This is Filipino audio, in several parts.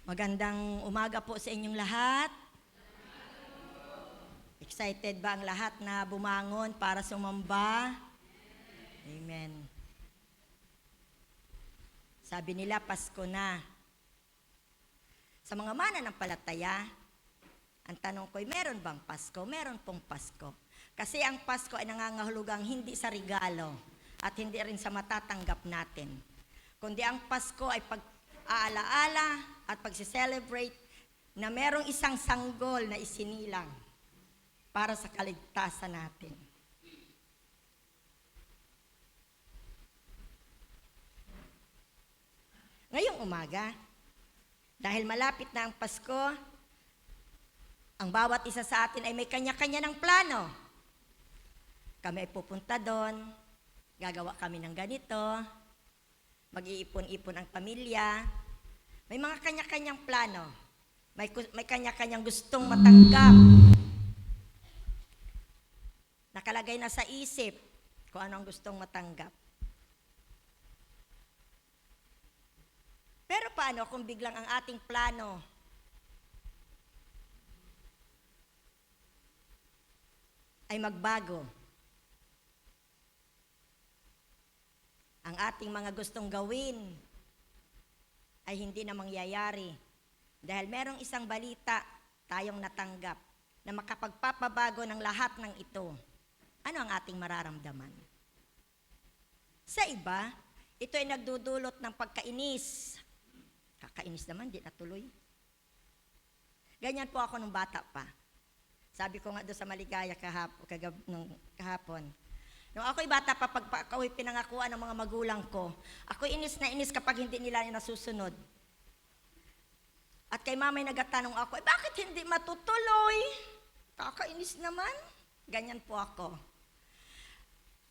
Magandang umaga po sa inyong lahat. Excited ba ang lahat na bumangon para sumamba? Amen. Sabi nila, Pasko na. Sa mga mananampalataya, ang tanong ko, meron bang Pasko? Meron pong Pasko. Kasi ang Pasko ay nangangahulugang hindi sa regalo at hindi rin sa matatanggap natin. Kundi ang Pasko ay pag-aalaala at pag-celebrate na merong isang sanggol na isinilang para sa kaligtasan natin. Ngayong umaga, dahil malapit na ang Pasko, ang bawat isa sa atin ay may kanya-kanya ng plano. Kami ay pupunta doon, gagawa kami ng ganito, mag-iipon-ipon ang pamilya. May mga kanya-kanyang plano. May kanya-kanyang gustong matanggap. Nakalagay na sa isip kung ano ang gustong matanggap. Pero paano kung biglang ang ating plano ay magbago? Ang ating mga gustong gawin ay hindi na mangyayari dahil merong isang balita tayong natanggap na makapagpapabago ng lahat ng ito. Ano ang ating mararamdaman? Sa iba, ito ay nagdudulot ng pagkainis. Kakainis naman, di natuloy. Ganyan po ako nung bata pa. Sabi ko nga doon sa Maligaya kahapon. Nung ako'y bata pa, pag ako'y pinangakuan ng mga magulang ko, ako'y inis na inis kapag hindi nila nasusunod. At kay mamay nagatanong ako, bakit hindi matutuloy? Kakainis naman. Ganyan po ako.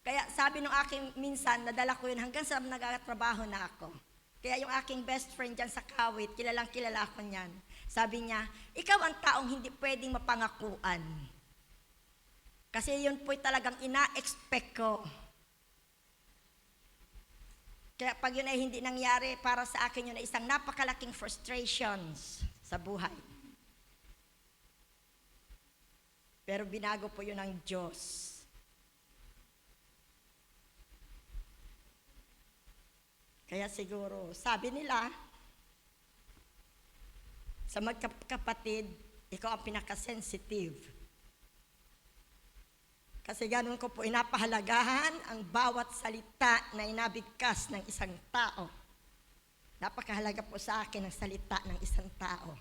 Kaya sabi nung aking minsan, nadala ko yun hanggang sa nagatrabaho na ako. Kaya yung aking best friend dyan sa Kawit, kilalang kilala ako niyan. Sabi niya, ikaw ang taong hindi pwedeng mapangakuan. Kasi yun po'y talagang ina-expect ko. Kaya pag yun ay hindi nangyari, para sa akin yun ay isang napakalaking frustrations sa buhay. Pero binago po yun ng Diyos. Kaya siguro, sabi nila, sa magkapatid, ikaw ang pinaka-sensitive. Kasi ganun ko po inapahalagahan ang bawat salita na inabigkas ng isang tao. Napakahalaga po sa akin ang salita ng isang tao.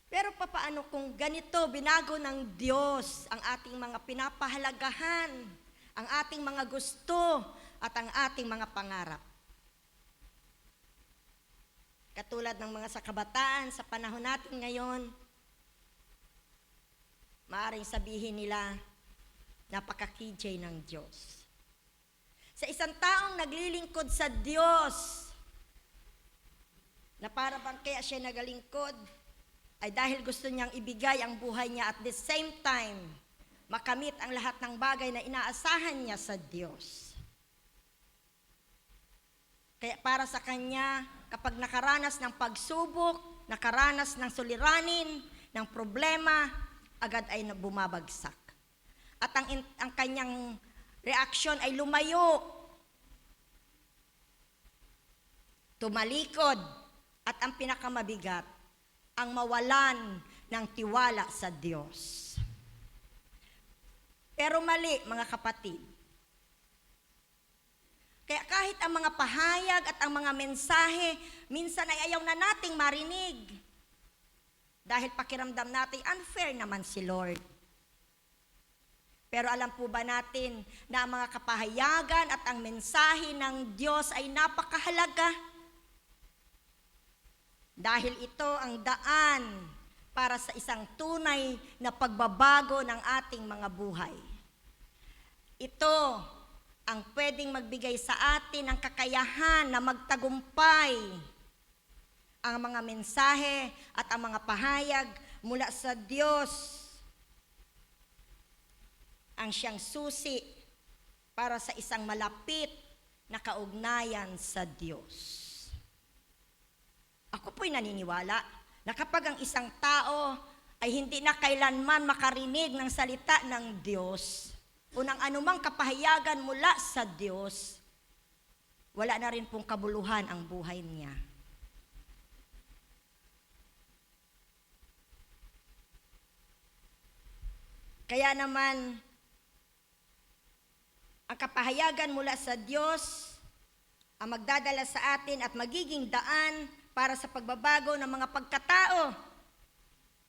Pero papaano kung ganito binago ng Diyos ang ating mga pinapahalagahan, ang ating mga gusto at ang ating mga pangarap? Katulad ng mga sa kabataan sa panahon natin ngayon, maaaring sabihin nila, napaka-KJ ng Diyos. Sa isang taong naglilingkod sa Diyos, na para bang kaya siya nagalingkod, ay dahil gusto niyang ibigay ang buhay niya at the same time, makamit ang lahat ng bagay na inaasahan niya sa Diyos. Kaya para sa kanya, kapag nakaranas ng pagsubok, nakaranas ng suliranin, ng problema, agad ay bumabagsak. At ang kanyang reaksyon ay lumayo, tumalikod, at ang pinakamabigat, ang mawalan ng tiwala sa Diyos. Pero mali, mga kapatid. Kaya kahit ang mga pahayag at ang mga mensahe, minsan ay ayaw na nating marinig. Dahil pakiramdam natin, unfair naman si Lord. Pero alam po ba natin na ang mga kapahayagan at ang mensahe ng Diyos ay napakahalaga? Dahil ito ang daan para sa isang tunay na pagbabago ng ating mga buhay. Ito ang pwedeng magbigay sa atin ng kakayahan na magtagumpay. Ang mga mensahe at ang mga pahayag mula sa Diyos ang siyang susi para sa isang malapit na kaugnayan sa Diyos. Ako po'y naniniwala na kapag ang isang tao ay hindi na kailanman makarinig ng salita ng Diyos o ng anumang kapahayagan mula sa Diyos, wala na rin pong kabuluhan ang buhay niya. Kaya naman, ang kapahayagan mula sa Diyos ang magdadala sa atin at magiging daan para sa pagbabago ng mga pagkatao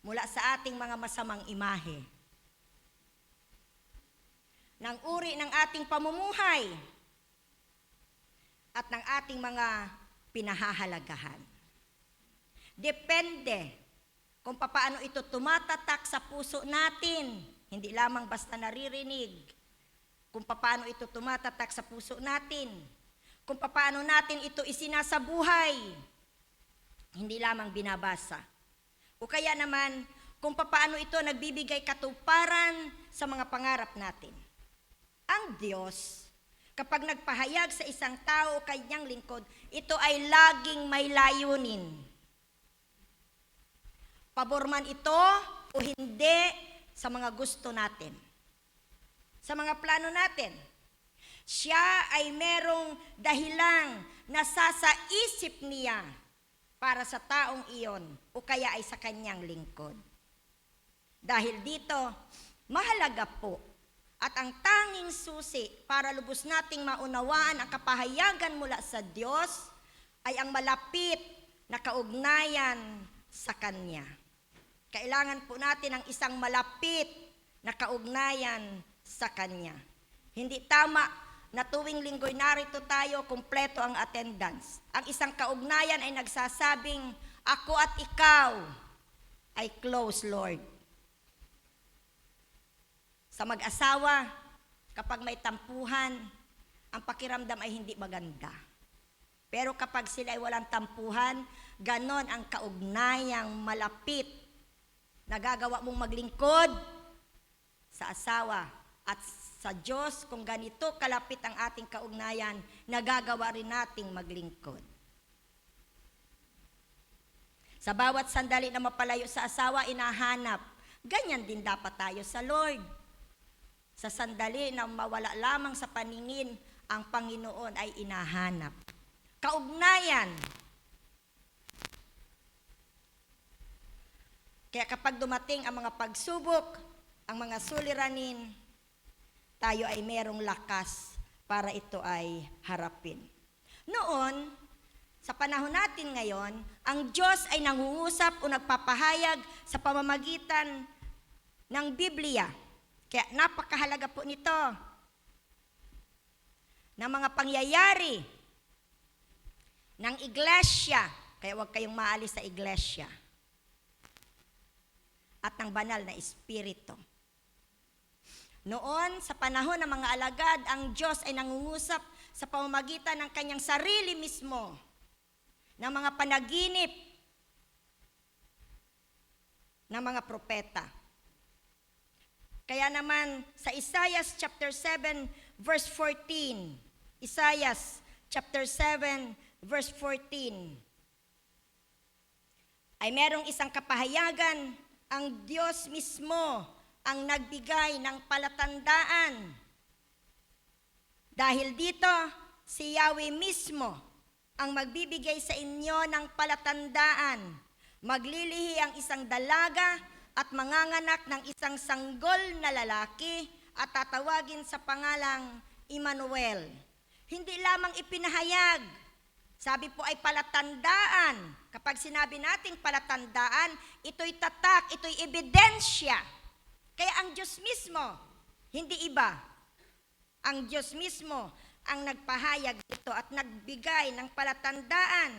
mula sa ating mga masamang imahe, ng uri ng ating pamumuhay at ng ating mga pinahahalagahan. Depende kung paano ito tumatatak sa puso natin, hindi lamang basta naririnig, kung paano ito tumatatak sa puso natin, kung paano natin ito isinasabuhay, hindi lamang binabasa. O kaya naman, kung paano ito nagbibigay katuparan sa mga pangarap natin. Ang Diyos, kapag nagpahayag sa isang tao o kanyang lingkod, ito ay laging may layunin. Pabor man ito o hindi sa mga gusto natin, sa mga plano natin. Siya ay merong dahilang nasasaisip niya para sa taong iyon o kaya ay sa kanyang lingkod. Dahil dito, mahalaga po at ang tanging susi para lubos nating maunawaan ang kapahayagan mula sa Diyos ay ang malapit na kaugnayan sa Kanya. Kailangan po natin ang isang malapit na kaugnayan sa Kanya. Hindi tama na tuwing linggo'y narito tayo, kumpleto ang attendance. Ang isang kaugnayan ay nagsasabing, ako at ikaw ay close, Lord. Sa mag-asawa, kapag may tampuhan, ang pakiramdam ay hindi maganda. Pero kapag sila ay walang tampuhan, ganon ang kaugnayang malapit. Nagagawa mong maglingkod sa asawa at sa Diyos, kung ganito kalapit ang ating kaugnayan, nagagawa rin nating maglingkod. Sa bawat sandali na mapalayo sa asawa, inahanap. Ganyan din dapat tayo sa Lord. Sa sandali na mawala lamang sa paningin, ang Panginoon ay inahanap. Kaugnayan. Kaya kapag dumating ang mga pagsubok, ang mga suliranin, tayo ay merong lakas para ito ay harapin. Noon, sa panahon natin ngayon, ang Diyos ay nangungusap o nagpapahayag sa pamamagitan ng Biblia. Kaya napakahalaga po nito ng mga pangyayari ng iglesia. Kaya huwag kayong maalis sa iglesia. At ng banal na espiritu. Noon, sa panahon ng mga alagad, ang Diyos ay nangungusap sa pamamagitan ng kanyang sarili mismo, ng mga panaginip ng mga propeta. Kaya naman, sa Isaiah chapter 7, verse 14, Isaiah chapter 7, verse 14, ay merong isang kapahayagan, ang Diyos mismo ang nagbigay ng palatandaan. Dahil dito, si Yahweh mismo ang magbibigay sa inyo ng palatandaan. Maglilihi ang isang dalaga at manganganak ng isang sanggol na lalaki at tatawagin sa pangalang Emmanuel. Hindi lamang ipinahayag, sabi po ay palatandaan. Kapag sinabi nating palatandaan, ito'y tatak, ito'y ebidensya. Kaya ang Diyos mismo, hindi iba, ang Diyos mismo ang nagpahayag dito at nagbigay ng palatandaan.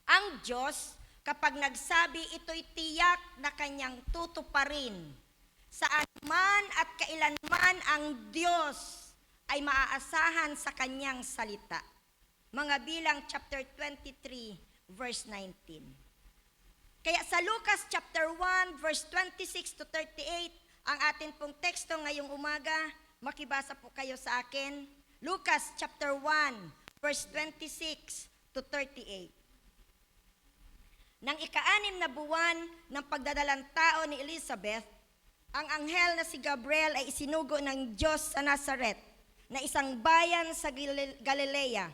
Ang Diyos, kapag nagsabi, ito'y tiyak na kanyang tutuparin. Saan man at kailanman ang Diyos ay maaasahan sa kanyang salita. Mga Bilang chapter 23, verse 19. Kaya sa Lucas chapter 1, verse 26 to 38, ang atin pong teksto ngayong umaga, makibasa po kayo sa akin. Lucas chapter 1, verse 26 to 38. Nang ika-6 na buwan ng pagdadalang tao ni Elizabeth, ang anghel na si Gabriel ay isinugo ng Diyos sa Nazaret, na isang bayan sa Galilea,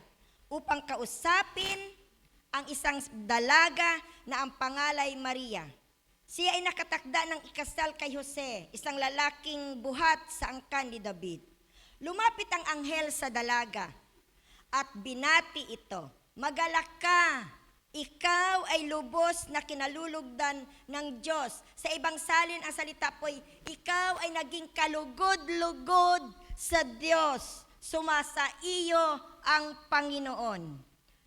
upang kausapin ang isang dalaga na ang pangalay Maria. Siya ay nakatakda ng ikasal kay Jose, isang lalaking buhat sa angkan ni David. Lumapit ang anghel sa dalaga at binati ito, "Magalak ka, ikaw ay lubos na kinalulugdan ng Diyos." Sa ibang salin, ang salita po'y, ikaw ay naging kalugod-lugod sa Diyos. Sumasa iyo ang Panginoon.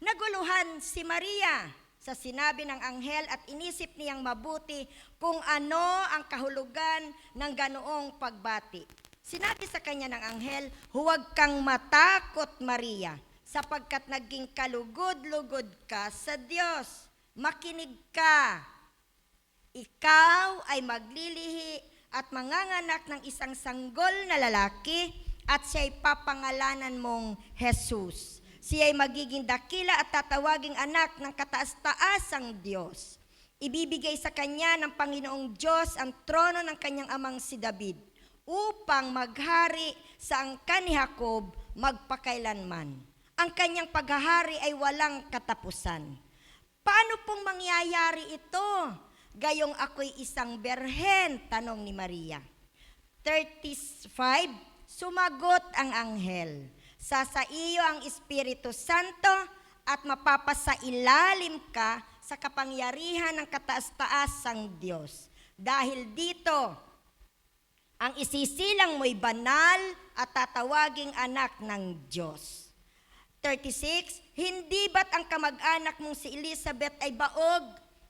Naguluhan si Maria sa sinabi ng anghel at inisip niyang mabuti kung ano ang kahulugan ng ganoong pagbati. Sinabi sa kanya ng anghel, "Huwag kang matakot, Maria, sapagkat naging kalugod-lugod ka sa Diyos. Makinig ka. Ikaw ay maglilihi at manganganak ng isang sanggol na lalaki at siya'y papangalanan mong Jesus. Siya'y magiging dakila at tatawaging anak ng kataas-taasang Diyos. Ibibigay sa kanya ng Panginoong Diyos ang trono ng kanyang amang si David upang maghari sa angkan ni Jacob magpakailanman. Ang kanyang paghahari ay walang katapusan." Paano pong mangyayari ito? Gayong ako'y isang berhen, tanong ni Maria. 35, sumagot ang anghel, "Sa iyo ang Espiritu Santo at mapapasailalim ka sa kapangyarihan ng kataas-taasang Diyos. Dahil dito, ang isisilang mo'y banal at tatawaging anak ng Diyos." 36, hindi ba't ang kamag-anak mong si Elizabeth ay baog?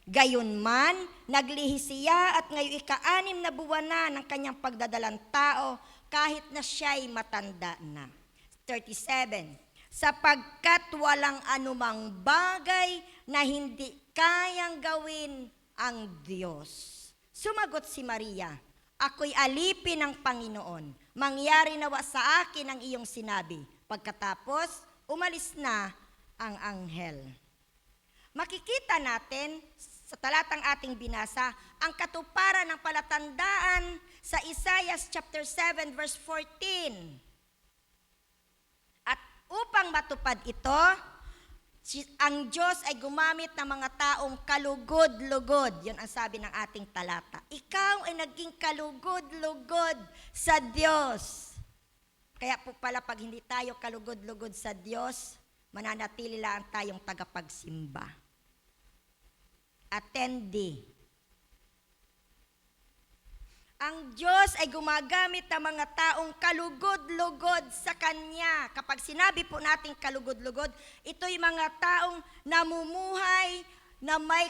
Gayunman, naglihi siya at ngayon ika-6 na buwan na ng kanyang pagdadalang tao kahit na siya'y matanda na. 37, sapagkat walang anumang bagay na hindi kayang gawin ang Diyos. Sumagot si Maria, "Ako'y alipin ng Panginoon. Mangyari nawa sa akin ang iyong sinabi." Pagkatapos, umalis na ang anghel. Makikita natin sa talatang ating binasa ang katuparan ng palatandaan sa Isaiah chapter 7 verse 14. At upang matupad ito, ang Diyos ay gumamit ng mga taong kalugod-lugod. Yun ang sabi ng ating talata. Ikaw ay naging kalugod-lugod sa Diyos. Kaya po pala pag hindi tayo kalugod-lugod sa Diyos, mananatili lang tayong tagapagsimba. Attendee. Ang Diyos ay gumagamit ng mga taong kalugod-lugod sa Kanya. Kapag sinabi po natin kalugod-lugod, ito'y mga taong namumuhay na may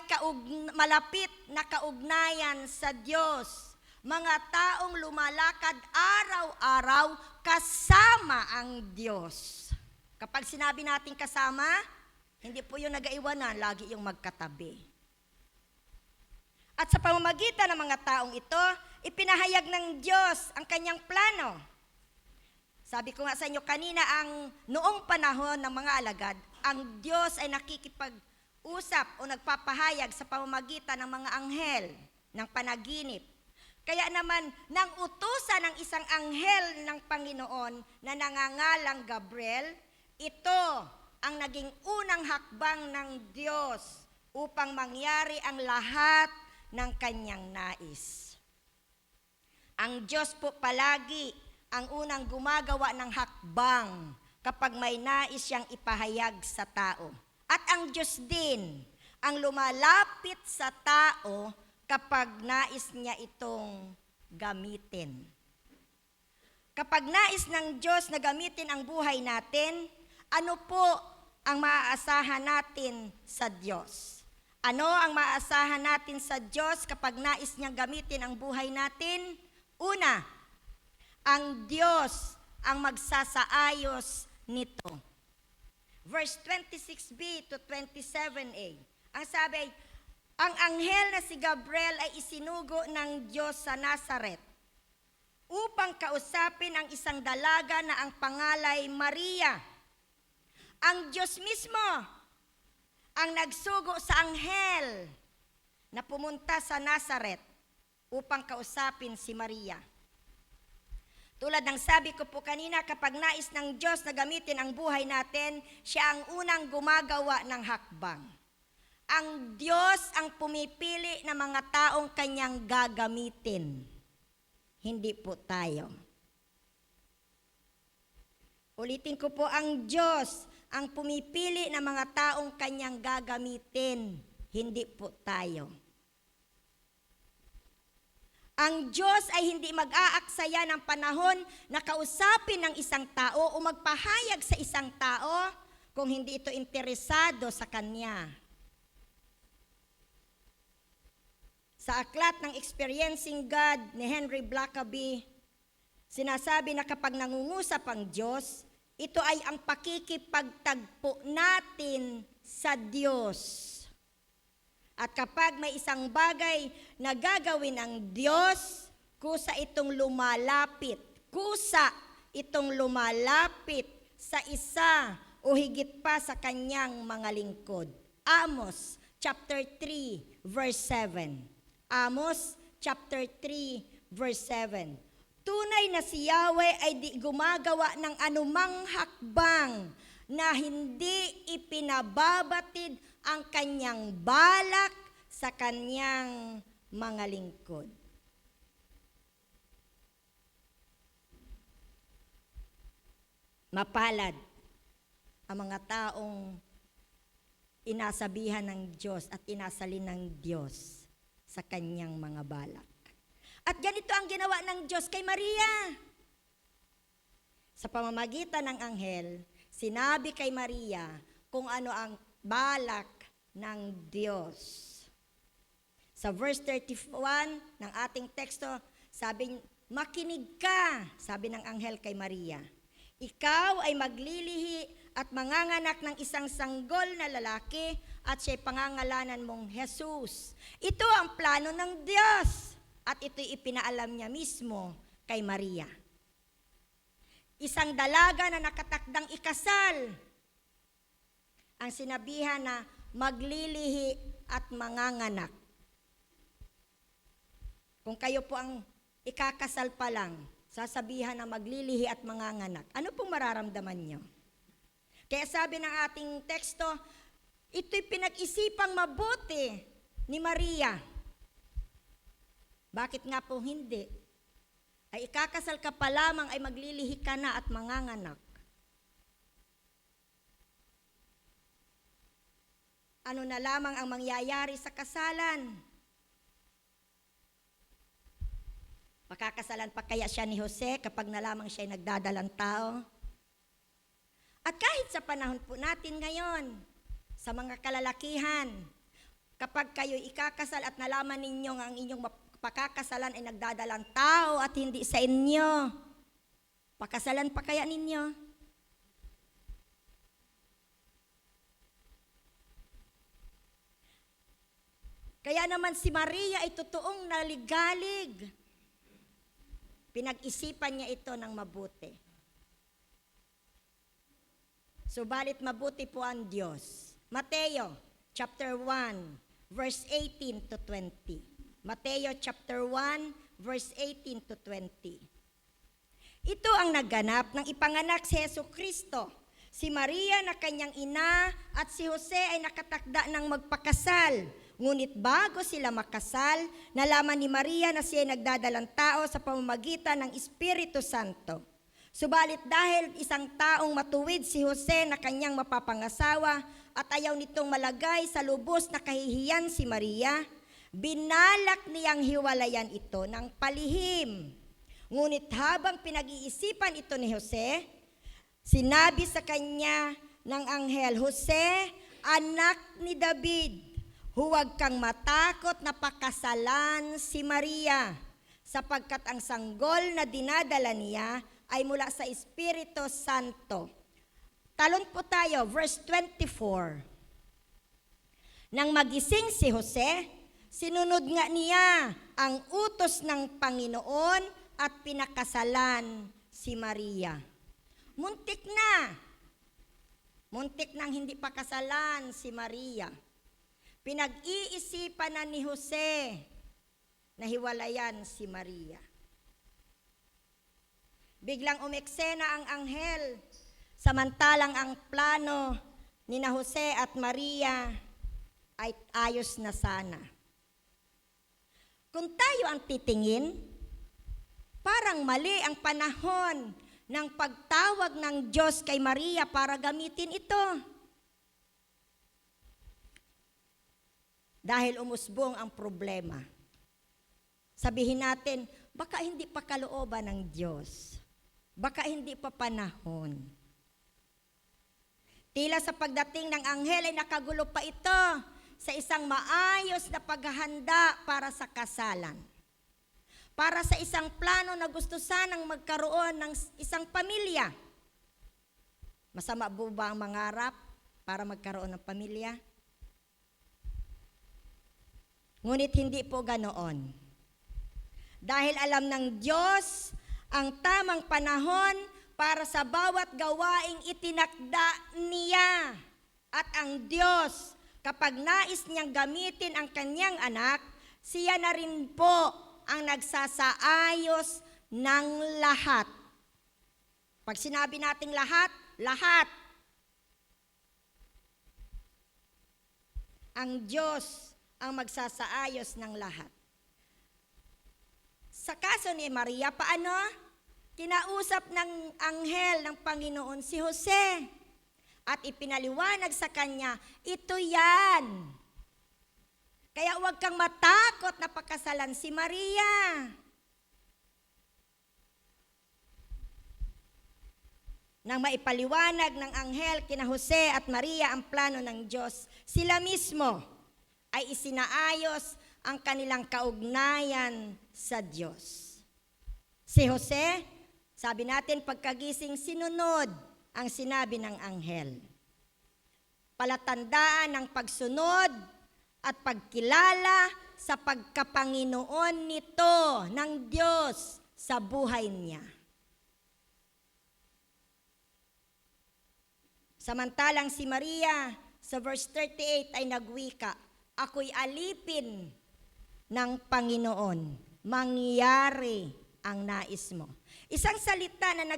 malapit na kaugnayan sa Diyos. Mga taong lumalakad araw-araw kasama ang Diyos. Kapag sinabi natin kasama, hindi po yung nag-aiwanan, lagi yung magkatabi. At sa pamamagitan ng mga taong ito, ipinahayag ng Diyos ang kanyang plano. Sabi ko nga sa inyo kanina, ang noong panahon ng mga alagad, ang Diyos ay nakikipag-usap o nagpapahayag sa pamamagitan ng mga anghel ng panaginip. Kaya naman, nang utusan ng isang anghel ng Panginoon na nangangalang Gabriel, ito ang naging unang hakbang ng Diyos upang mangyari ang lahat ng kanyang nais. Ang Diyos po palagi ang unang gumagawa ng hakbang kapag may nais siyang ipahayag sa tao. At ang Diyos din ang lumalapit sa tao kapag nais niya itong gamitin. Kapag nais ng Diyos na gamitin ang buhay natin, ano po ang maaasahan natin sa Diyos? Ano ang maaasahan natin sa Diyos kapag nais niyang gamitin ang buhay natin? Una, ang Diyos ang magsasaayos nito. Verse 26b to 27a. Ang sabi, ang anghel na si Gabriel ay isinugo ng Diyos sa Nazaret upang kausapin ang isang dalaga na ang pangalay Maria. Ang Diyos mismo ang nagsugo sa anghel na pumunta sa Nazareth upang kausapin si Maria. Tulad ng sabi ko po kanina, kapag nais ng Diyos na gamitin ang buhay natin, siya ang unang gumagawa ng hakbang. Ang Diyos ang pumipili ng mga taong kanyang gagamitin. Hindi po tayo. Ulitin ko po, ang Diyos ang pumipili ng mga taong kanyang gagamitin. Hindi po tayo. Ang Diyos ay hindi mag-aaksaya ng panahon na kausapin ng isang tao o magpahayag sa isang tao kung hindi ito interesado sa Kanya. Sa aklat ng Experiencing God ni Henry Blackaby, sinasabi na kapag nangungusap ang Diyos, ito ay ang pakikipagtagpo natin sa Diyos. At kapag may isang bagay na gagawin ng Diyos, kusa itong lumalapit sa isa o higit pa sa kanyang mga lingkod. Amos chapter 3 verse 7. Amos chapter 3 verse 7. Tunay na si Yahweh ay di gumagawa ng anumang hakbang na hindi ipinababatid ang kanyang balak sa kanyang mga lingkod. Mapalad ang mga taong inasabihan ng Diyos at inasalin ng Diyos sa kanyang mga balak. At ganito ang ginawa ng Diyos kay Maria. Sa pamamagitan ng anghel, sinabi kay Maria kung ano ang balak ng Diyos. Sa verse 31 ng ating teksto, sabi, makinig ka, sabi ng anghel kay Maria. Ikaw ay maglilihi at manganganak ng isang sanggol na lalaki at siya'y pangangalanan mong Jesus. Ito ang plano ng Diyos. At ito'y ipinaalam niya mismo kay Maria. Isang dalaga na nakatakdang ikasal, ang sinabihan na maglilihi at manganganak. Kung kayo po ang ikakasal pa lang, sasabihan na maglilihi at manganganak, ano pong mararamdaman nyo? Kaya sabi ng ating teksto, ito'y pinag-isipang mabuti ni Maria. Bakit nga po hindi? Ay ikakasal ka pa lamang ay maglilihi ka na at manganganak. Ano na lamang ang mangyayari sa kasalan? Pakakasalan pa kaya siya ni Jose kapag na lamang siya ay nagdadalang tao? At kahit sa panahon po natin ngayon, sa mga kalalakihan, kapag kayo ikakasal at nalaman ninyo ang inyong pakakasalan ay nagdadalang tao at hindi sa inyo, pakasalan pa kaya ninyo? Kaya naman si Maria ay totoong naligalig. Pinag-isipan niya ito ng mabuti. Subalit mabuti po ang Diyos. Mateo chapter 1 verse 18 to 20. Mateo chapter 1, verse 18 to 20. Ito ang naganap ng ipanganak si Jesucristo. Si Maria na kanyang ina at si Jose ay nakatakda ng magpakasal. Ngunit bago sila makasal, nalaman ni Maria na siya ay nagdadalang tao sa pamamagitan ng Espiritu Santo. Subalit dahil isang taong matuwid si Jose na kanyang mapapangasawa at ayaw nitong malagay sa lubos na kahihiyan si Maria, binalak niyang hiwalayan ito ng palihim. Ngunit habang pinag-iisipan ito ni Jose, sinabi sa kanya ng anghel, Jose, anak ni David, huwag kang matakot na pakasalan si Maria, sapagkat ang sanggol na dinadala niya ay mula sa Espiritu Santo. Talon po tayo, verse 24. Nang magising si Jose, sinunod nga niya ang utos ng Panginoon at pinakasalan si Maria. Muntik nang hindi pakasalan si Maria. pinag-iisipan na ni Jose na hiwalayan si Maria. Biglang umeksena ang anghel, samantalang ang plano ni na Jose at Maria ay ayos na sana. Kung tayo ang titingin, parang mali ang panahon ng pagtawag ng Diyos kay Maria para gamitin ito. Dahil umusbong ang problema. Sabihin natin, baka hindi pa kalooban ng Diyos. Baka hindi pa panahon. Tila sa pagdating ng anghel ay nakagulo pa ito sa isang maayos na paghahanda para sa kasalan. Para sa isang plano na gusto sanang magkaroon ng isang pamilya. Masama po ba ang mangarap para magkaroon ng pamilya? Ngunit hindi po ganoon. Dahil alam ng Diyos ang tamang panahon para sa bawat gawaing itinakda niya. At ang Diyos, kapag nais niyang gamitin ang kanyang anak, siya na rin po ang nagsasaayos ng lahat. Pag sinabi nating lahat, lahat. Ang Diyos ang magsasaayos ng lahat. Sa kaso ni Maria, paano? Kinausap ng anghel ng Panginoon si Jose at ipinaliwanag sa kanya, ito yan. Kaya huwag kang matakot na pakasalan si Maria. Nang maipaliwanag ng anghel kina Jose at Maria ang plano ng Diyos, sila mismo ay isinaayos ang kanilang kaugnayan sa Diyos. Si Jose, sabi natin pagkagising sinunod ang sinabi ng anghel. Palatandaan ng pagsunod at pagkilala sa pagkapanginoon nito ng Diyos sa buhay niya. Samantalang si Maria sa verse 38 ay nagwika, ako'y alipin ng Panginoon, mangyari ang nais mo. Isang salita na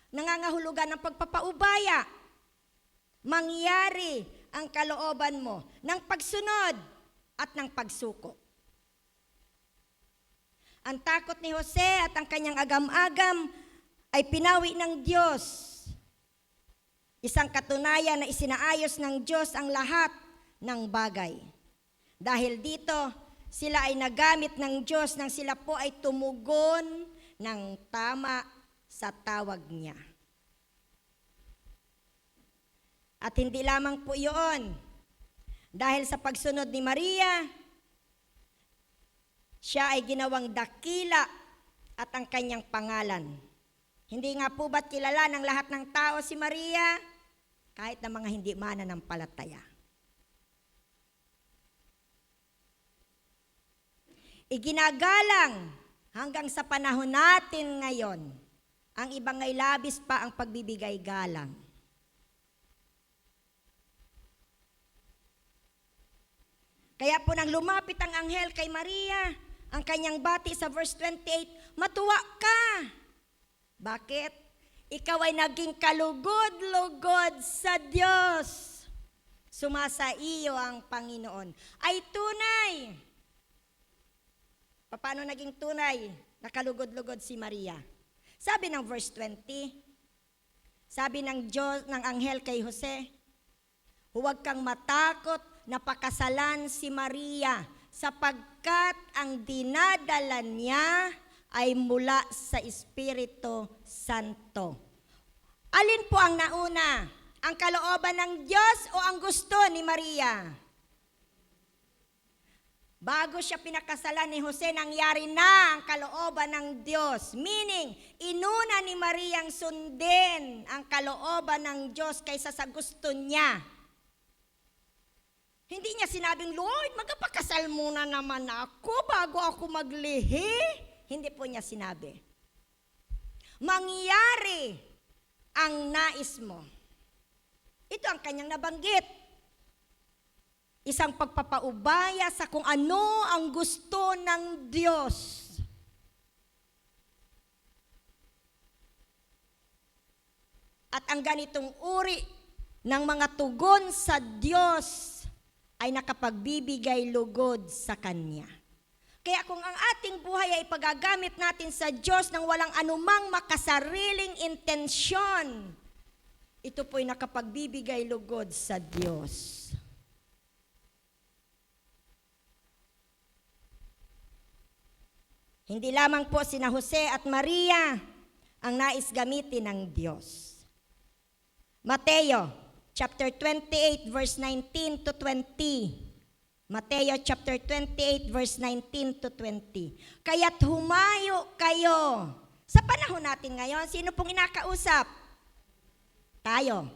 nangangahulugan ng pagpapaubaya. Mangyari ang kalooban mo ng pagsunod at ng pagsuko. Ang takot ni Jose at ang kanyang agam-agam ay pinawi ng Diyos. Isang katunayan na isinaayos ng Diyos ang lahat ng bagay. Dahil dito, sila ay nagamit ng Diyos nang sila po ay tumugon ng tama sa tawag niya. At hindi lamang po iyon. Dahil sa pagsunod ni Maria, siya ay ginawang dakila at ang kanyang pangalan. Hindi nga po ba't kilala ng lahat ng tao si Maria? Kahit na mga hindi mananampalataya. Iginagalang hanggang sa panahon natin ngayon, ang ibang ay labis pa ang pagbibigay galang. Kaya po nang lumapit ang anghel kay Maria, ang kanyang bati sa verse 28, matuwa ka. Bakit? Ikaw ay naging kalugod-lugod sa Diyos. Sumasa iyo ang Panginoon. Ay tunay. Paano naging tunay na kalugod-lugod si Maria? Sabi ng verse 20, sabi ng Diyos, ng anghel kay Jose, huwag kang matakot na pakasalan si Maria sapagkat ang dinadala niya ay mula sa Espiritu Santo. Alin po ang nauna? Ang kalooban ng Diyos o ang gusto ni Maria? Bago siya pinakasalan ni Jose, nangyari na ang kalooban ng Diyos. Meaning, inuna ni Mariang sundin ang kalooban ng Diyos kaysa sa gusto niya. Hindi niya sinabing, Lord, magpakasal muna naman ako bago ako maglihi. Hindi po niya sinabi. Mangyari ang nais mo. Ito ang kanyang nabanggit. Isang pagpapaubaya sa kung ano ang gusto ng Diyos. At ang ganitong uri ng mga tugon sa Diyos ay nakapagbibigay lugod sa Kanya. Kaya kung ang ating buhay ay pagagamit natin sa Diyos nang walang anumang makasariling intensyon, ito po'y nakapagbibigay lugod sa Diyos. Hindi lamang po sina Jose at Maria ang nais gamitin ng Diyos. Mateo chapter 28 verse 19 to 20. Mateo chapter 28 verse 19 to 20. Kaya't humayo kayo. Sa panahon natin ngayon, sino pong inakausap? Tayo.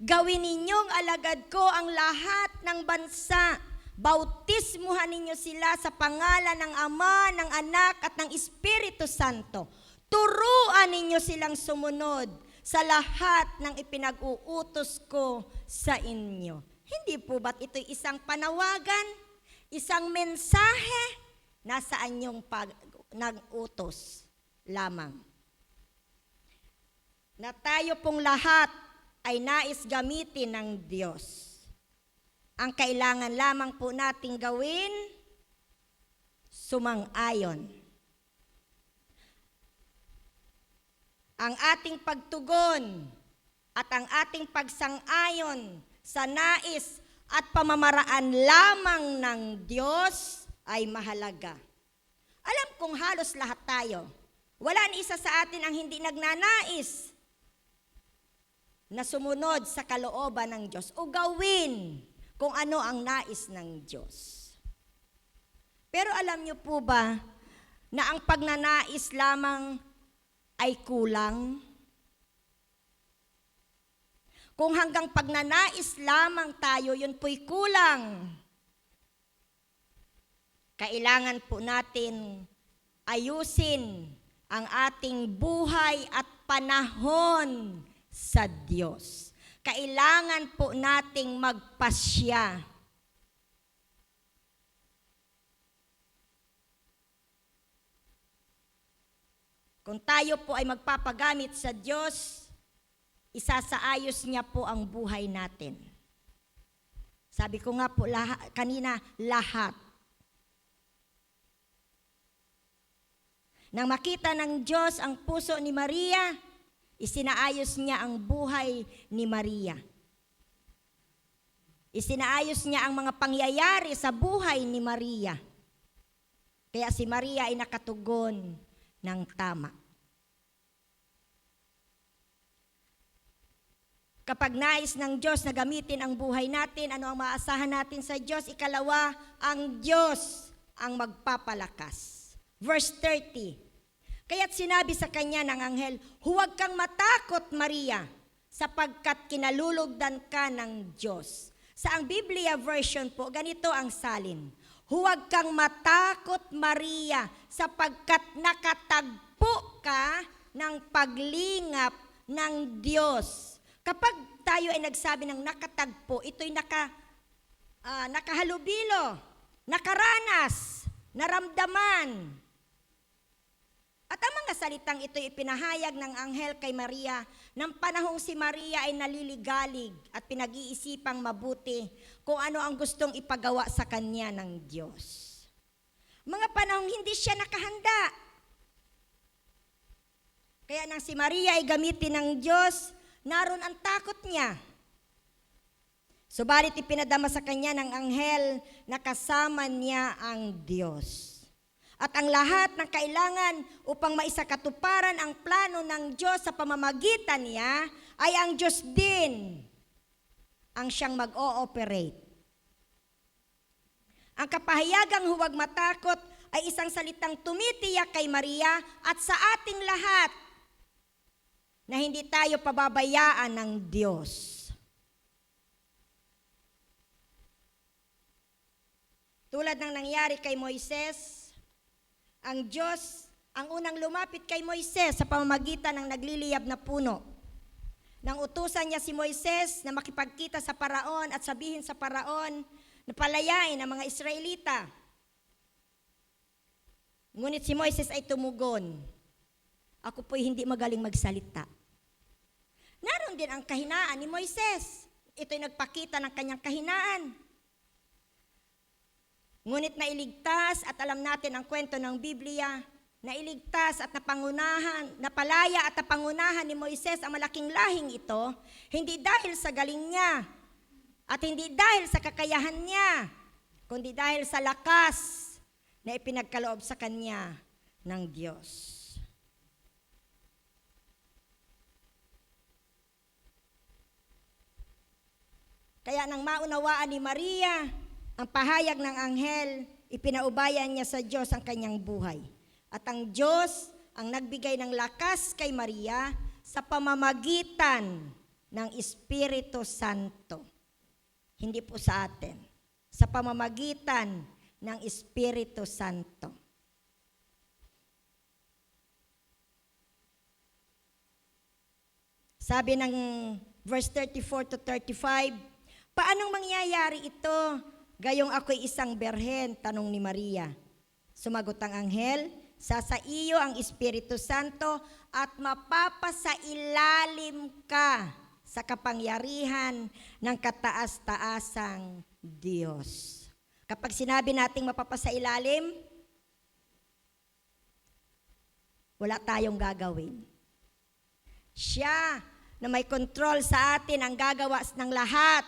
Gawin ninyong alagad ko ang lahat ng bansa. Bautismuhan ninyo sila sa pangalan ng Ama, ng Anak at ng Espiritu Santo. Turuan ninyo silang sumunod sa lahat ng ipinag-uutos ko sa inyo. Hindi po ba't ito'y isang panawagan, isang mensahe, nasaan yung nag-utos lamang? Na tayo pong lahat ay nais gamitin ng Diyos. Ang kailangan lamang po nating gawin, sumang-ayon. Ang ating pagtugon at ang ating pagsang-ayon sa nais at pamamaraan lamang ng Diyos ay mahalaga. Alam kong halos lahat tayo, wala ni isa sa atin ang hindi nagnanais na sumunod sa kalooban ng Diyos o gawin kung ano ang nais ng Diyos. Pero alam niyo po ba na ang pagnanais lamang ay kulang? Kung hanggang pagnanais lamang tayo, yun po'y kulang. Kailangan po natin ayusin ang ating buhay at panahon sa Diyos. Kailangan po nating magpasya. Kung tayo po ay magpapagamit sa Diyos, isasaayos niya po ang buhay natin. Sabi ko nga po kanina, lahat. Nang makita ng Diyos ang puso ni Maria, isinaayos niya ang buhay ni Maria. Isinaayos niya ang mga pangyayari sa buhay ni Maria. Kaya si Maria ay nakatugon ng tama. Kapag nais ng Diyos na gamitin ang buhay natin, ano ang maasahan natin sa Diyos? Ikalawa, ang Diyos ang magpapalakas. Verse 30. Kaya't sinabi sa kanya ng anghel, huwag kang matakot, Maria, sapagkat kinalulugdan ka ng Diyos. Sa ang Biblia version po, ganito ang salin. Huwag kang matakot, Maria, sapagkat nakatagpo ka ng paglingap ng Diyos. Kapag tayo ay nagsabi ng nakatagpo, ito'y nakahalubilo, nakaranas, naramdaman. At ang mga salitang ito'y ipinahayag ng anghel kay Maria nang panahong si Maria ay naliligalig at pinag-iisipang mabuti kung ano ang gustong ipagawa sa kanya ng Diyos. Mga panahong hindi siya nakahanda. Kaya nang si Maria ay gamitin ng Diyos, naroon ang takot niya. Subalit ipinadama sa kanya ng anghel na kasama niya ang Diyos. At ang lahat ng kailangan upang maisakatuparan ang plano ng Diyos sa pamamagitan niya ay ang Diyos din ang siyang mag-ooperate. Ang kapahayagang huwag matakot ay isang salitang tumitiyak kay Maria at sa ating lahat na hindi tayo pababayaan ng Diyos. Tulad ng nangyari kay Moises, ang Diyos ang unang lumapit kay Moises sa pamamagitan ng nagliliyab na puno. Nang utusan niya si Moises na makipagkita sa Paraon at sabihin sa Paraon napalayain ang mga Israelita. Ngunit si Moises ay tumugon, ako po'y hindi magaling magsalita. Naroon din ang kahinaan ni Moises. Ito'y nagpakita ng kanyang kahinaan. Ngunit nailigtas at alam natin ang kwento ng Biblia, nailigtas at napalaya at napangunahan ni Moises ang malaking lahing ito, hindi dahil sa galing niya at hindi dahil sa kakayahan niya, kundi dahil sa lakas na ipinagkaloob sa kanya ng Diyos. Kaya nang maunawaan ni Maria ang pahayag ng anghel, ipinaubayan niya sa Diyos ang kanyang buhay. At ang Diyos ang nagbigay ng lakas kay Maria sa pamamagitan ng Espiritu Santo. Hindi po sa atin. Sa pamamagitan ng Espiritu Santo. Sabi ng verse 34 to 35, paanong mangyayari ito? Gayong ako'y isang berhen, tanong ni Maria. Sumagot ang anghel, sa iyo ang Espiritu Santo at mapapasailalim ka sa kapangyarihan ng kataas-taasang Diyos. Kapag sinabi nating mapapasailalim, wala tayong gagawin. Siya na may control sa atin ang gagawa ng lahat.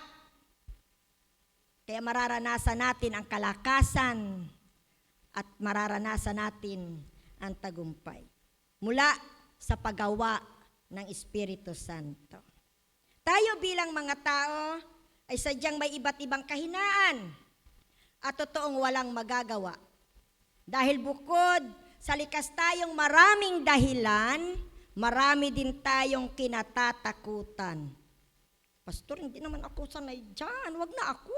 Kaya mararanasan natin ang kalakasan at mararanasan natin ang tagumpay. Mula sa paggawa ng Espiritu Santo. Tayo bilang mga tao ay sadyang may iba't ibang kahinaan at totoong walang magagawa. Dahil bukod sa likas tayong maraming dahilan, marami din tayong kinatatakutan. Pastor, hindi naman ako sanay dyan. Wag na ako.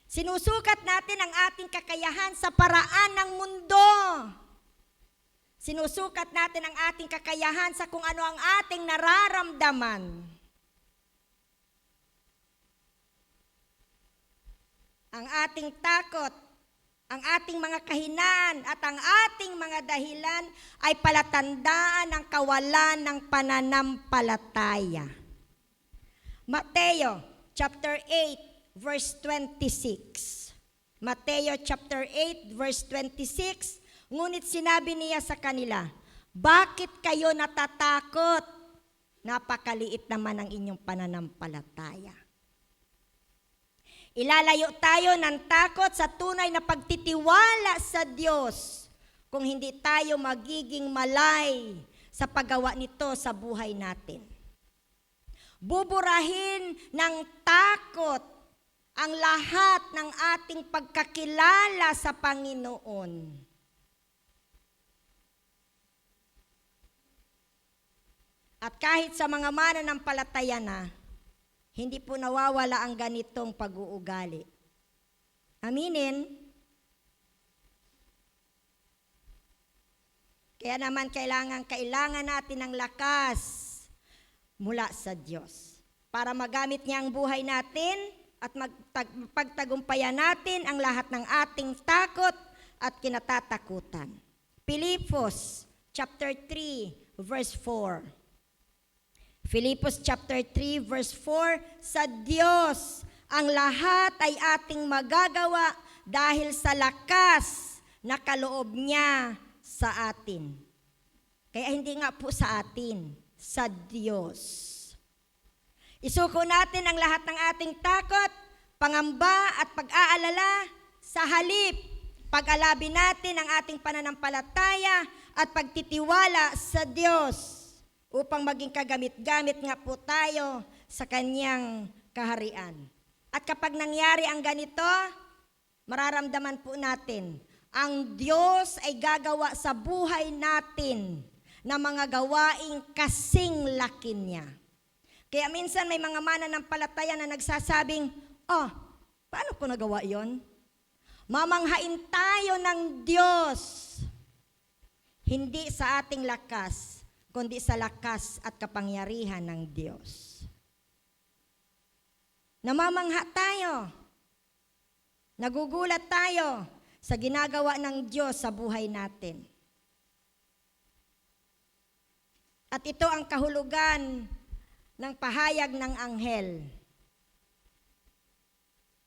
Sinusukat natin ang ating kakayahan sa paraan ng mundo. Sinusukat natin ang ating kakayahan sa kung ano ang ating nararamdaman. Ang ating takot, ang ating mga kahinaan at ang ating mga dahilan ay palatandaan ng kawalan ng pananampalataya. Mateo chapter 8 verse 26. Mateo chapter 8 verse 26, ngunit sinabi niya sa kanila, bakit kayo natatakot? Napakaliit naman ang inyong pananampalataya. Ilalayo tayo ng takot sa tunay na pagtitiwala sa Diyos kung hindi tayo magiging malay sa paggawa nito sa buhay natin. Buburahin ng takot ang lahat ng ating pagkakilala sa Panginoon. At kahit sa mga mananampalataya na, hindi po nawawala ang ganitong pag-uugali. Aminin? Kaya naman kailangan natin ng lakas mula sa Diyos para magamit niya ang buhay natin at pagtagumpayan natin ang lahat ng ating takot at kinatatakutan. Pilipos chapter 3 verse 4. Filipos chapter 3 verse 4, sa Diyos ang lahat ay ating magagawa dahil sa lakas na kaloob niya sa atin. Kaya hindi nga po sa atin, sa Diyos. Isuko natin ang lahat ng ating takot, pangamba at pag-aalala sa halip. Pag-alabi natin ang ating pananampalataya at pagtitiwala sa Diyos upang maging kagamit-gamit nga po tayo sa Kanyang kaharian. At kapag nangyari ang ganito, mararamdaman po natin, ang Diyos ay gagawa sa buhay natin ng mga gawaing kasing laki niya. Kaya minsan may mga mananampalataya na nagsasabing, paano ko nagawa yon? Mamanghain tayo ng Diyos, hindi sa ating lakas, kundi sa lakas at kapangyarihan ng Diyos. Namamangha tayo. Nagugulat tayo sa ginagawa ng Diyos sa buhay natin. At ito ang kahulugan ng pahayag ng anghel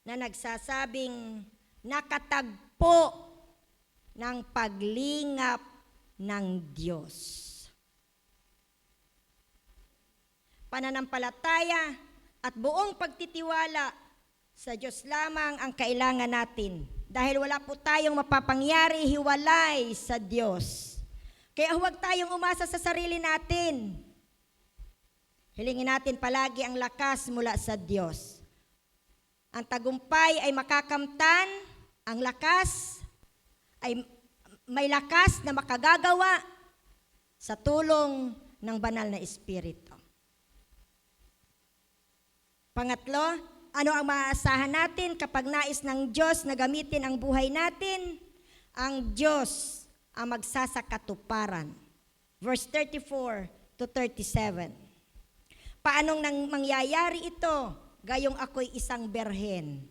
na nagsasabing nakatagpo ng paglingap ng Diyos. Pananampalataya at buong pagtitiwala sa Diyos lamang ang kailangan natin dahil wala po tayong mapapangyari hiwalay sa Diyos. Kaya huwag tayong umasa sa sarili natin. Hilingin natin palagi ang lakas mula sa Diyos. Ang tagumpay ay makakamtan, ang lakas ay may lakas na makagagawa sa tulong ng banal na Espiritu. Pangatlo, ano ang maaasahan natin kapag nais ng Diyos na gamitin ang buhay natin? Ang Diyos ang magsasakatuparan. Verse 34 to 37. Paanong nang mangyayari ito? Gayong ako'y isang berhen.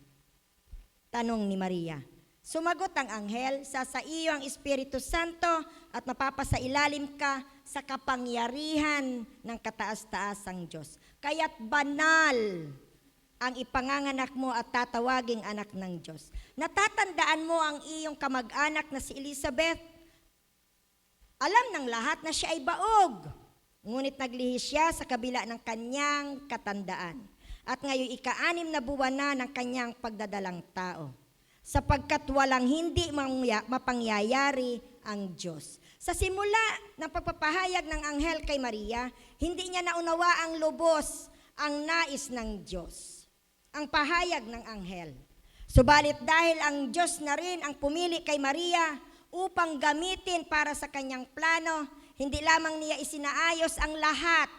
Tanong ni Maria. Sumagot ang anghel, sa iyo ang Espiritu Santo at mapapasailalim ka sa kapangyarihan ng kataas-taasang Diyos. Kaya't banal ang ipanganganak mo at tatawaging anak ng Diyos. Natatandaan mo ang iyong kamag-anak na si Elizabeth? Alam ng lahat na siya ay baog. Ngunit naglihi siya sa kabila ng kanyang katandaan. At ngayon ika-6 na buwan na ng kanyang pagdadalang tao. Sapagkat walang hindi mapangyayari ang Diyos. Sa simula ng pagpapahayag ng anghel kay Maria, hindi niya naunawa ang lubos ang nais ng Diyos. Ang pahayag ng anghel. Subalit dahil ang Diyos na rin ang pumili kay Maria upang gamitin para sa kanyang plano, hindi lamang niya isinaayos ang lahat,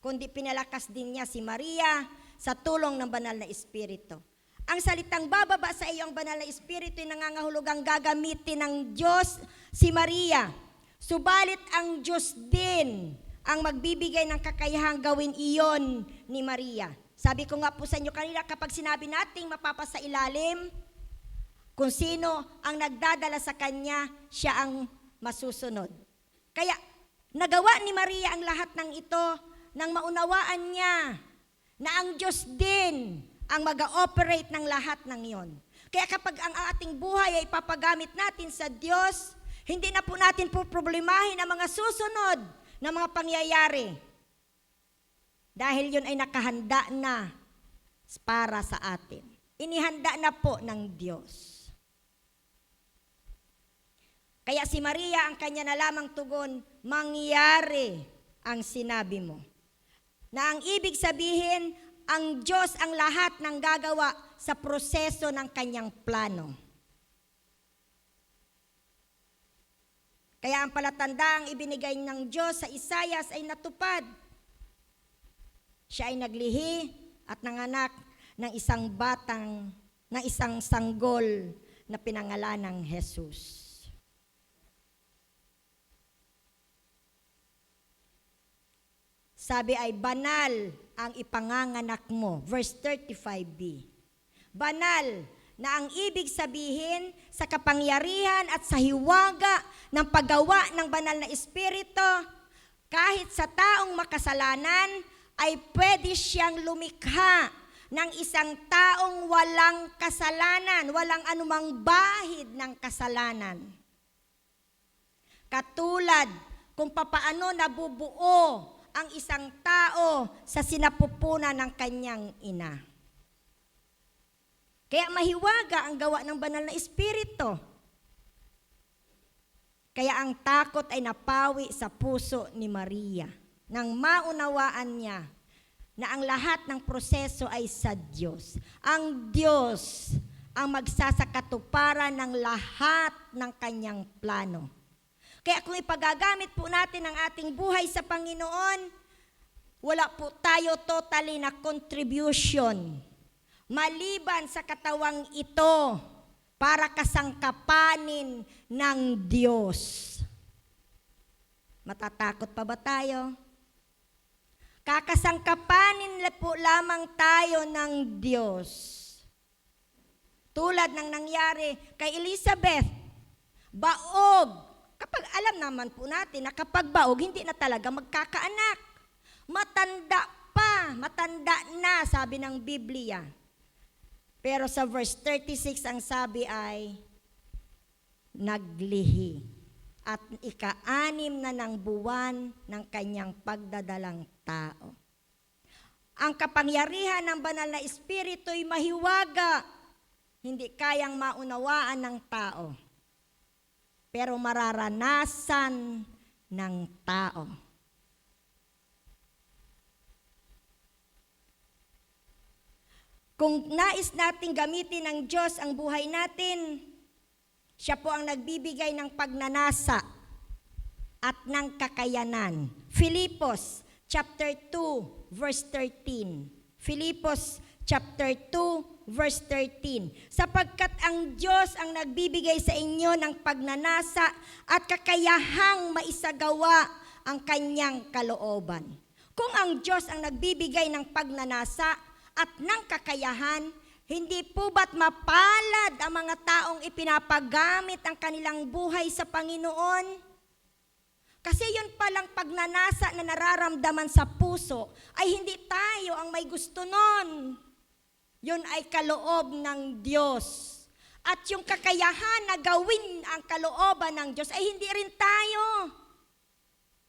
kundi pinalakas din niya si Maria sa tulong ng banal na Espiritu. Ang salitang bababa sa iyo ang banal na Espiritu ay nangangahulugang gagamitin ng Diyos si Maria. Subalit ang Diyos din ang magbibigay ng kakayahang gawin iyon ni Maria. Sabi ko nga po sa inyo kanina, kapag sinabi nating mapapasailalim, kung sino ang nagdadala sa kanya, siya ang masusunod. Kaya nagawa ni Maria ang lahat ng ito nang maunawaan niya na ang Diyos din ang mag-ooperate ng lahat ng iyon. Kaya kapag ang ating buhay ay ipapagamit natin sa Diyos, hindi na po natin po problemahin ang mga susunod na mga pangyayari. Dahil yun ay nakahanda na para sa atin. Inihanda na po ng Diyos. Kaya si Maria, ang kanya na lamang tugon, mangyari ang sinabi mo. Na ang ibig sabihin, ang Diyos ang lahat ng gagawa sa proseso ng kanyang plano. Kaya ang palatandaang ibinigay ng Diyos sa Isaias ay natupad. Siya ay naglihi at nanganak ng isang sanggol na pinangalanang Jesus. Sabi ay banal ang ipanganganak mo. Verse 35b. Banal na ang ibig sabihin sa kapangyarihan at sa hiwaga ng paggawa ng banal na Espiritu, kahit sa taong makasalanan, ay pwede siyang lumikha ng isang taong walang kasalanan, walang anumang bahid ng kasalanan. Katulad kung papaano nabubuo ang isang tao sa sinapupunan ng kanyang ina. Kaya mahiwaga ang gawa ng banal na Espiritu. Kaya ang takot ay napawi sa puso ni Maria nang maunawaan niya na ang lahat ng proseso ay sa Diyos. Ang Diyos ang magsasakatuparan ng lahat ng kanyang plano. Kaya kung ipagagamit po natin ang ating buhay sa Panginoon, wala po tayo totally na contribution. Maliban sa katawang ito para kasangkapanin ng Diyos. Matatakot pa ba tayo? Kakasangkapanin po lamang tayo ng Diyos. Tulad ng nangyari kay Elizabeth, baog. Kapag alam naman po natin na kapag baog, hindi na talaga magkakaanak. Matanda na, sabi ng Biblia. Pero sa verse 36, ang sabi ay, naglihi. At ika-anim na ng buwan ng kanyang pagdadalang tao. Ang kapangyarihan ng banal na espiritu'y mahiwaga, hindi kayang maunawaan ng tao, pero mararanasan ng tao. Kung nais nating gamitin ng Diyos ang buhay natin, siya po ang nagbibigay ng pagnanasa at ng kakayanan. Filipos chapter 2 verse 13. Filipos chapter 2 verse 13. Sapagkat ang Diyos ang nagbibigay sa inyo ng pagnanasa at kakayahang maisagawa ang kanyang kalooban. Kung ang Diyos ang nagbibigay ng pagnanasa at ng kakayahan, hindi po ba't mapalad ang mga taong ipinapagamit ang kanilang buhay sa Panginoon? Kasi yun palang pagnanasa na nararamdaman sa puso ay hindi tayo ang may gusto nun. Yun ay kaloob ng Diyos. At yung kakayahan na gawin ang kalooban ng Diyos ay hindi rin tayo.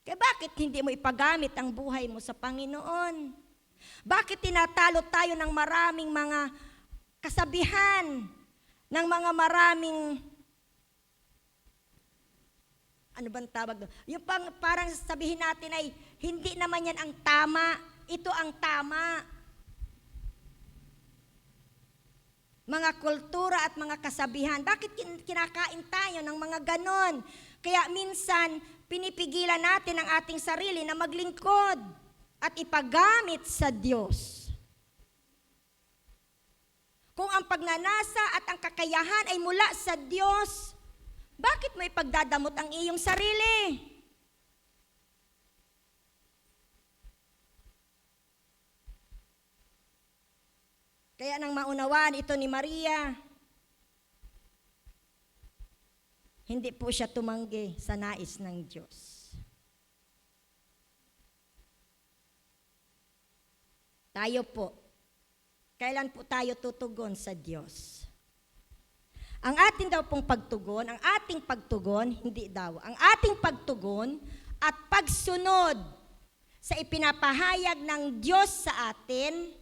Kaya bakit hindi mo ipagamit ang buhay mo sa Panginoon? Bakit tinatalo tayo ng maraming mga kasabihan, ng mga maraming, ano bang tawag doon? Yung parang sabihin natin ay, hindi naman yan ang tama, ito ang tama. Mga kultura at mga kasabihan, bakit kinakain tayo ng mga ganon? Kaya minsan, pinipigilan natin ang ating sarili na maglingkod at ipagamit sa Diyos. Kung ang pagnanasa at ang kakayahan ay mula sa Diyos, bakit mo ipagdadamot ang iyong sarili? Kaya nang maunawaan ito ni Maria, hindi po siya tumanggi sa nais ng Diyos. Tayo po, kailan po tayo tutugon sa Diyos? Ang ating daw pong pagtugon, ang ating pagtugon, hindi daw, ang ating pagtugon at pagsunod sa ipinapahayag ng Diyos sa atin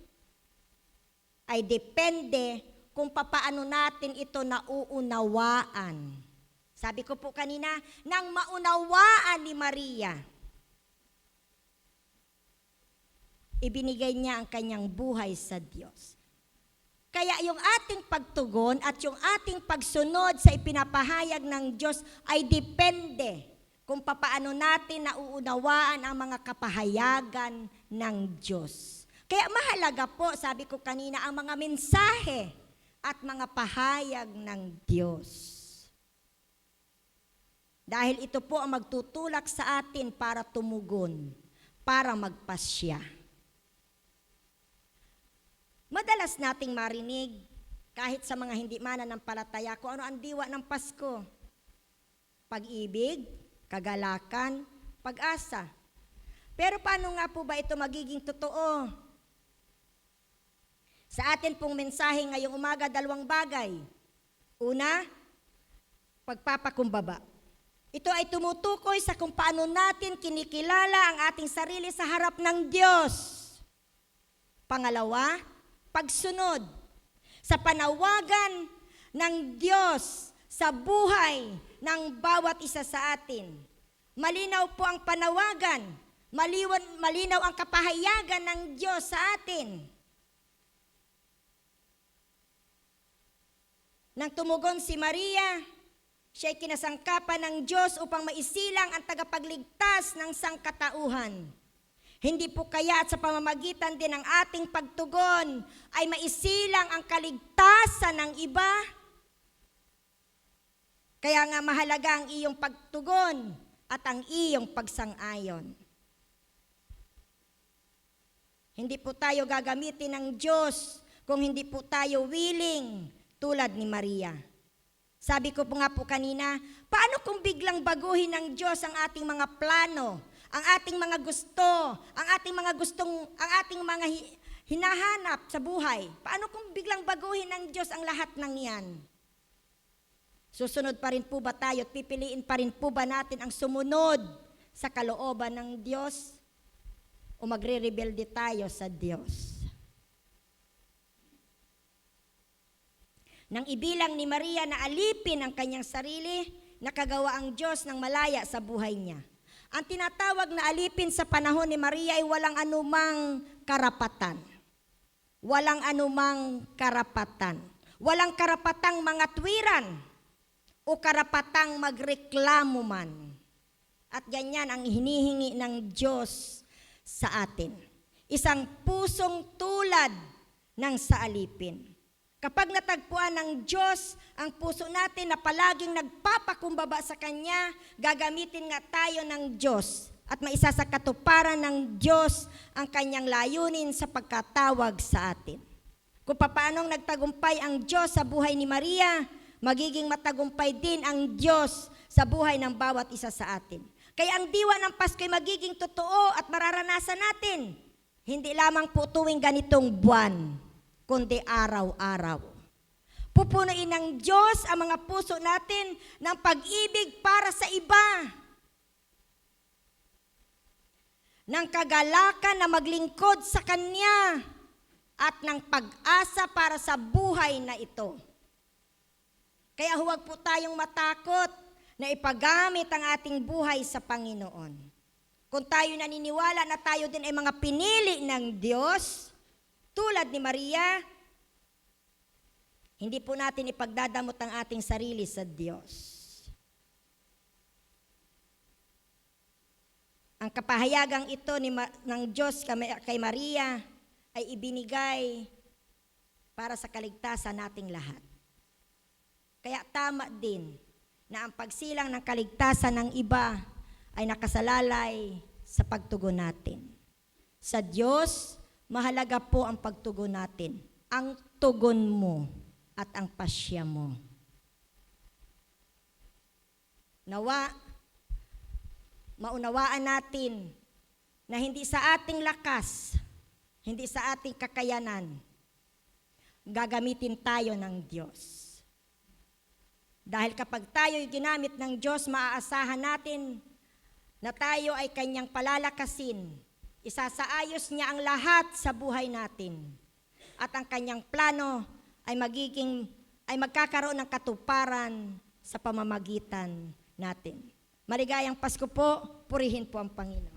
ay depende kung papaano natin ito nauunawaan. Sabi ko po kanina, nang maunawaan ni Maria, ibinigay niya ang kanyang buhay sa Diyos. Kaya yung ating pagtugon at yung ating pagsunod sa ipinapahayag ng Diyos ay depende kung papaano natin nauunawaan ang mga kapahayagan ng Diyos. Kaya mahalaga po, sabi ko kanina, ang mga mensahe at mga pahayag ng Diyos. Dahil ito po ang magtutulak sa atin para tumugon, para magpasya. Madalas nating marinig, kahit sa mga hindi mananampalataya, kung ano ang diwa ng Pasko. Pag-ibig, kagalakan, pag-asa. Pero paano nga po ba ito magiging totoo? Sa atin pong mensahe ngayong umaga, 2 bagay. Una, pagpapakumbaba. Ito ay tumutukoy sa kung paano natin kinikilala ang ating sarili sa harap ng Diyos. Pangalawa, pagsunod sa panawagan ng Diyos sa buhay ng bawat isa sa atin. Malinaw po ang panawagan, malinaw ang kapahayagan ng Diyos sa atin. Nang tumugon si Maria, siya'y kinasangkapan ng Diyos upang maisilang ang tagapagligtas ng sangkatauhan. Hindi po kaya at sa pamamagitan din ng ating pagtugon ay maisilang ang kaligtasan ng iba? Kaya nga mahalaga ang iyong pagtugon at ang iyong pagsang-ayon. Hindi po tayo gagamitin ng Diyos kung hindi po tayo willing tulad ni Maria. Sabi ko po nga po kanina, paano kung biglang baguhin ng Diyos ang ating mga plano, ang ating mga gusto, ang ating mga hinahanap sa buhay? Paano kung biglang baguhin ng Diyos ang lahat ng yan? Susunod pa rin po ba tayo at pipiliin pa rin po ba natin ang sumunod sa kalooban ng Diyos? O magre-rebelde tayo sa Diyos? Nang ibilang ni Maria na alipin ang kanyang sarili, nakagawa ang Diyos ng malaya sa buhay niya. Ang tinatawag na alipin sa panahon ni Maria ay walang anumang karapatan. Walang anumang karapatan. Walang karapatang mga tuwiran o karapatang magreklamo man. At ganyan ang hinihingi ng Diyos sa atin. Isang pusong tulad ng saalipin. Kapag natagpuan ng Diyos ang puso natin na palaging nagpapakumbaba sa Kanya, gagamitin nga tayo ng Diyos at maisa sa katuparan ng Diyos ang Kanyang layunin sa pagkatawag sa atin. Kung paanong nagtagumpay ang Diyos sa buhay ni Maria, magiging matagumpay din ang Diyos sa buhay ng bawat isa sa atin. Kaya ang diwa ng Pasko ay magiging totoo at mararanasan natin. Hindi lamang po tuwing ganitong buwan, kundi araw-araw. Pupunuin ng Diyos ang mga puso natin ng pag-ibig para sa iba, ng kagalakan na maglingkod sa Kanya, at ng pag-asa para sa buhay na ito. Kaya huwag po tayong matakot na ipagamit ang ating buhay sa Panginoon. Kung tayo naniniwala na tayo din ay mga pinili ng Diyos, tulad ni Maria, hindi po natin ipagdadamot ang ating sarili sa Diyos. Ang kapahayagang ito ng Diyos kay Maria ay ibinigay para sa kaligtasan nating lahat. Kaya tama din na ang pagsilang ng kaligtasan ng iba ay nakasalalay sa pagtugon natin. Sa Diyos, mahalaga po ang pagtugon natin. Ang tugon mo at ang pasya mo. Nawa, maunawaan natin na hindi sa ating lakas, hindi sa ating kakayanan, gagamitin tayo ng Diyos. Dahil kapag tayo'y ginamit ng Diyos, maaasahan natin na tayo ay Kanyang palalakasin. Isasaayos niya ang lahat sa buhay natin. At ang Kanyang plano ay magkakaroon ng katuparan sa pamamagitan natin. Maligayang Pasko po, purihin po ang Panginoon.